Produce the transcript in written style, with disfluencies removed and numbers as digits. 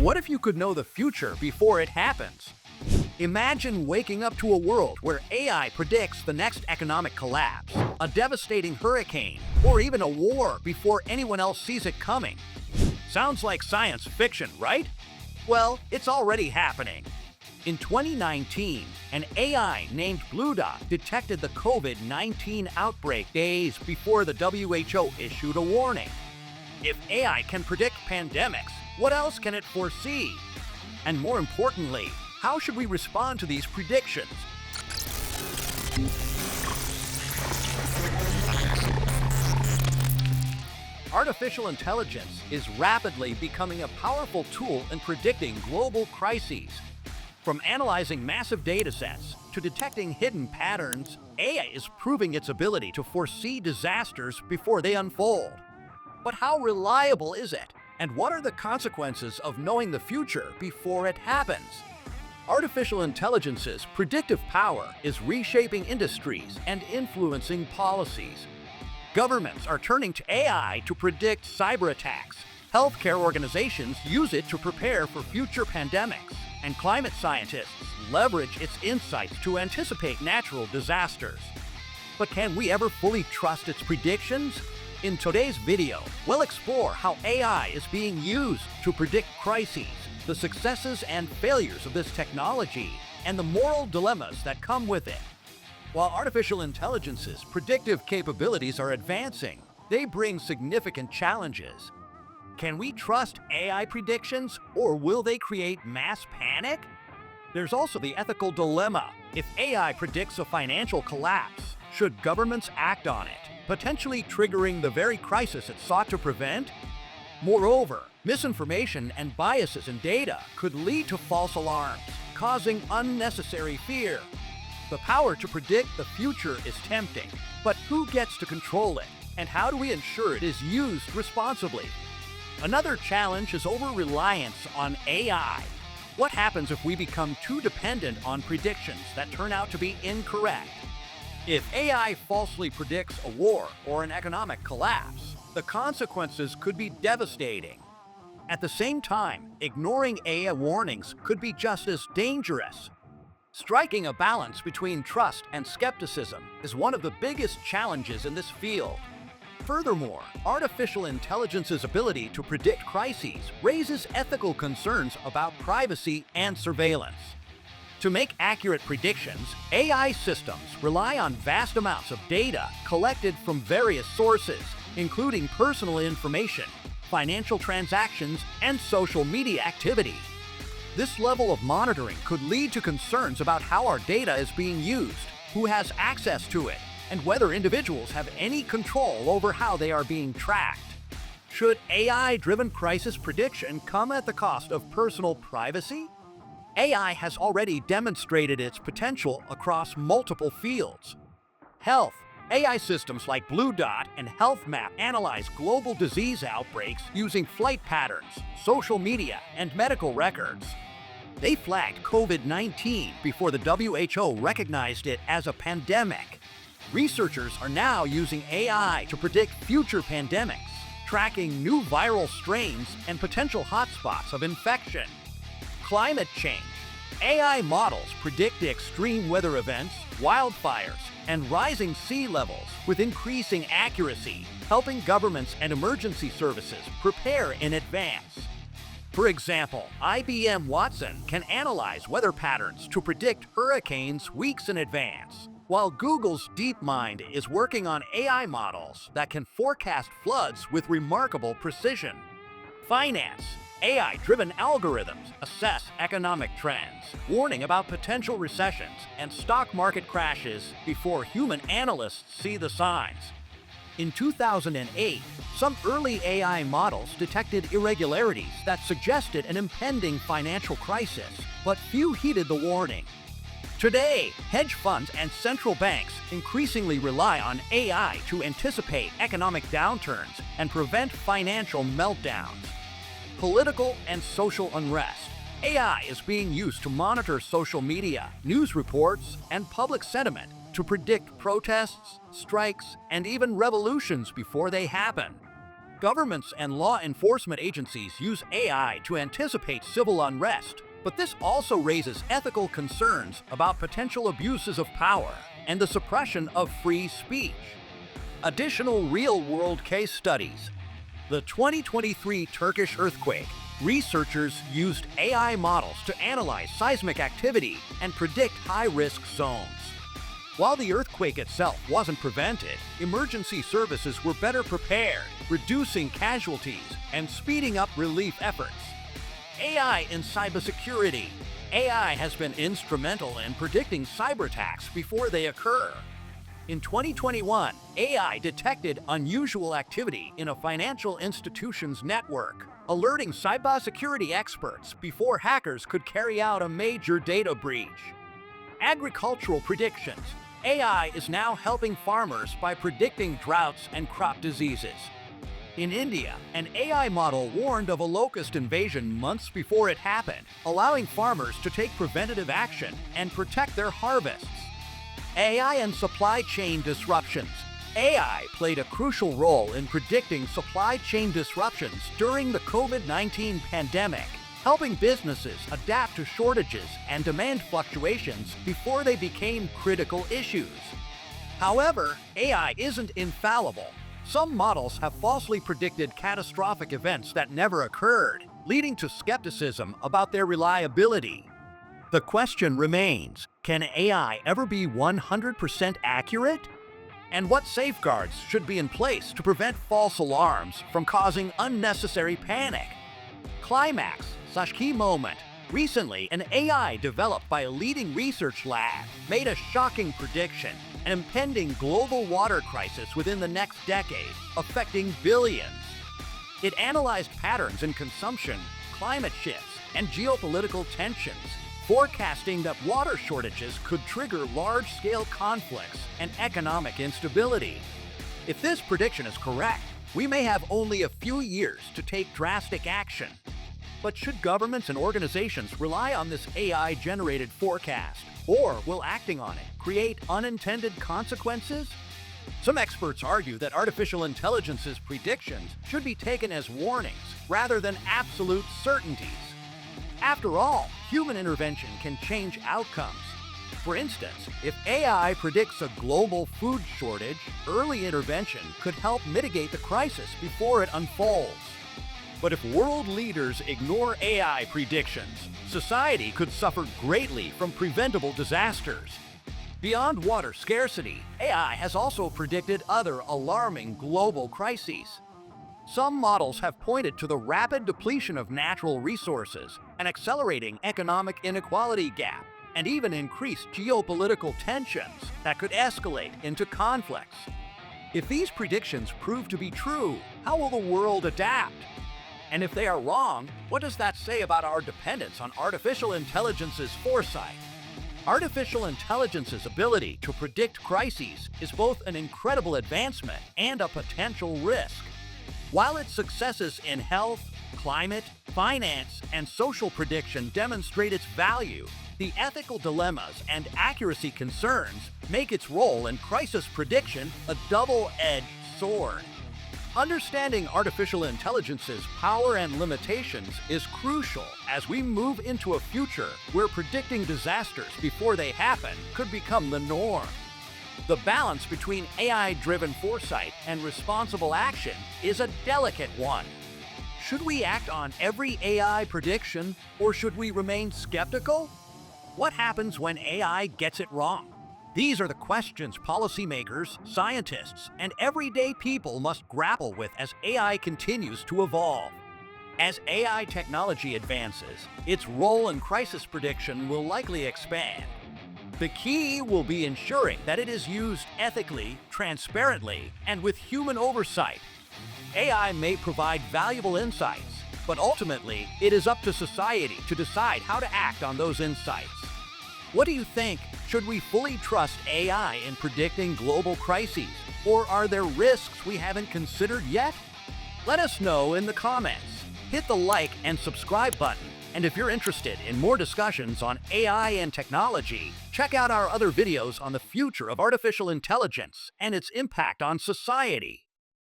What if you could know the future before it happens? Imagine waking up to a world where AI predicts the next economic collapse, a devastating hurricane, or even a war before anyone else sees it coming. Sounds like science fiction, right? Well, it's already happening. In 2019, an AI named BlueDot detected the COVID-19 outbreak days before the WHO issued a warning. If AI can predict pandemics, what else can it foresee? And more importantly, how should we respond to these predictions? Artificial intelligence is rapidly becoming a powerful tool in predicting global crises. From analyzing massive datasets to detecting hidden patterns, AI is proving its ability to foresee disasters before they unfold. But how reliable is it? And what are the consequences of knowing the future before it happens? Artificial intelligence's predictive power is reshaping industries and influencing policies. Governments are turning to AI to predict cyber attacks. Healthcare organizations use it to prepare for future pandemics. And climate scientists leverage its insights to anticipate natural disasters. But can we ever fully trust its predictions? In today's video, we'll explore how AI is being used to predict crises, the successes and failures of this technology, and the moral dilemmas that come with it. While artificial intelligence's predictive capabilities are advancing, they bring significant challenges. Can we trust AI predictions, or will they create mass panic? There's also the ethical dilemma. If AI predicts a financial collapse, should governments act on it, potentially triggering the very crisis it sought to prevent? Moreover, misinformation and biases in data could lead to false alarms, causing unnecessary fear. The power to predict the future is tempting, but who gets to control it, and how do we ensure it is used responsibly? Another challenge is over-reliance on AI. What happens if we become too dependent on predictions that turn out to be incorrect? If AI falsely predicts a war or an economic collapse, the consequences could be devastating. At the same time, ignoring AI warnings could be just as dangerous. Striking a balance between trust and skepticism is one of the biggest challenges in this field. Furthermore, artificial intelligence's ability to predict crises raises ethical concerns about privacy and surveillance. To make accurate predictions, AI systems rely on vast amounts of data collected from various sources, including personal information, financial transactions, and social media activity. This level of monitoring could lead to concerns about how our data is being used, who has access to it, and whether individuals have any control over how they are being tracked. Should AI-driven crisis prediction come at the cost of personal privacy? AI has already demonstrated its potential across multiple fields. Health. AI systems like BlueDot and HealthMap analyze global disease outbreaks using flight patterns, social media, and medical records. They flagged COVID-19 before the WHO recognized it as a pandemic. Researchers are now using AI to predict future pandemics, tracking new viral strains and potential hotspots of infection. Climate change. AI models predict extreme weather events, wildfires, and rising sea levels with increasing accuracy, helping governments and emergency services prepare in advance. For example, IBM Watson can analyze weather patterns to predict hurricanes weeks in advance, while Google's DeepMind is working on AI models that can forecast floods with remarkable precision. Finance. AI-driven algorithms assess economic trends, warning about potential recessions and stock market crashes before human analysts see the signs. In 2008, some early AI models detected irregularities that suggested an impending financial crisis, but few heeded the warning. Today, hedge funds and central banks increasingly rely on AI to anticipate economic downturns and prevent financial meltdowns. Political and social unrest. AI is being used to monitor social media, news reports, and public sentiment to predict protests, strikes, and even revolutions before they happen. Governments and law enforcement agencies use AI to anticipate civil unrest, but this also raises ethical concerns about potential abuses of power and the suppression of free speech. Additional real-world case studies. The 2023 Turkish earthquake. Researchers used AI models to analyze seismic activity and predict high-risk zones. While the earthquake itself wasn't prevented, emergency services were better prepared, reducing casualties and speeding up relief efforts. AI in cybersecurity. AI has been instrumental in predicting cyber attacks before they occur. In 2021, AI detected unusual activity in a financial institution's network, alerting cybersecurity experts before hackers could carry out a major data breach. Agricultural predictions. AI is now helping farmers by predicting droughts and crop diseases. In India, an AI model warned of a locust invasion months before it happened, allowing farmers to take preventative action and protect their harvests. AI and supply chain disruptions. AI played a crucial role in predicting supply chain disruptions during the COVID-19 pandemic, helping businesses adapt to shortages and demand fluctuations before they became critical issues. However, AI isn't infallible. Some models have falsely predicted catastrophic events that never occurred, leading to skepticism about their reliability. The question remains, can AI ever be 100% accurate? And what safeguards should be in place to prevent false alarms from causing unnecessary panic? Climax/key moment. Recently, an AI developed by a leading research lab made a shocking prediction: an impending global water crisis within the next decade, affecting billions. It analyzed patterns in consumption, climate shifts, and geopolitical tensions, forecasting that water shortages could trigger large-scale conflicts and economic instability. If this prediction is correct, we may have only a few years to take drastic action. But should governments and organizations rely on this AI-generated forecast, or will acting on it create unintended consequences? Some experts argue that artificial intelligence's predictions should be taken as warnings rather than absolute certainties. After all, human intervention can change outcomes. For instance, if AI predicts a global food shortage, early intervention could help mitigate the crisis before it unfolds. But if world leaders ignore AI predictions, society could suffer greatly from preventable disasters. Beyond water scarcity, AI has also predicted other alarming global crises. Some models have pointed to the rapid depletion of natural resources, an accelerating economic inequality gap, and even increased geopolitical tensions that could escalate into conflicts. If these predictions prove to be true, how will the world adapt? And if they are wrong, what does that say about our dependence on artificial intelligence's foresight? Artificial intelligence's ability to predict crises is both an incredible advancement and a potential risk. While its successes in health, climate, finance, and social prediction demonstrate its value, the ethical dilemmas and accuracy concerns make its role in crisis prediction a double-edged sword. Understanding artificial intelligence's power and limitations is crucial as we move into a future where predicting disasters before they happen could become the norm. The balance between AI-driven foresight and responsible action is a delicate one. Should we act on every AI prediction, or should we remain skeptical? What happens when AI gets it wrong? These are the questions policymakers, scientists, and everyday people must grapple with as AI continues to evolve. As AI technology advances, its role in crisis prediction will likely expand. The key will be ensuring that it is used ethically, transparently, and with human oversight. AI may provide valuable insights, but ultimately, it is up to society to decide how to act on those insights. What do you think? Should we fully trust AI in predicting global crises, or are there risks we haven't considered yet? Let us know in the comments. Hit the like and subscribe button. And if you're interested in more discussions on AI and technology, check out our other videos on the future of artificial intelligence and its impact on society.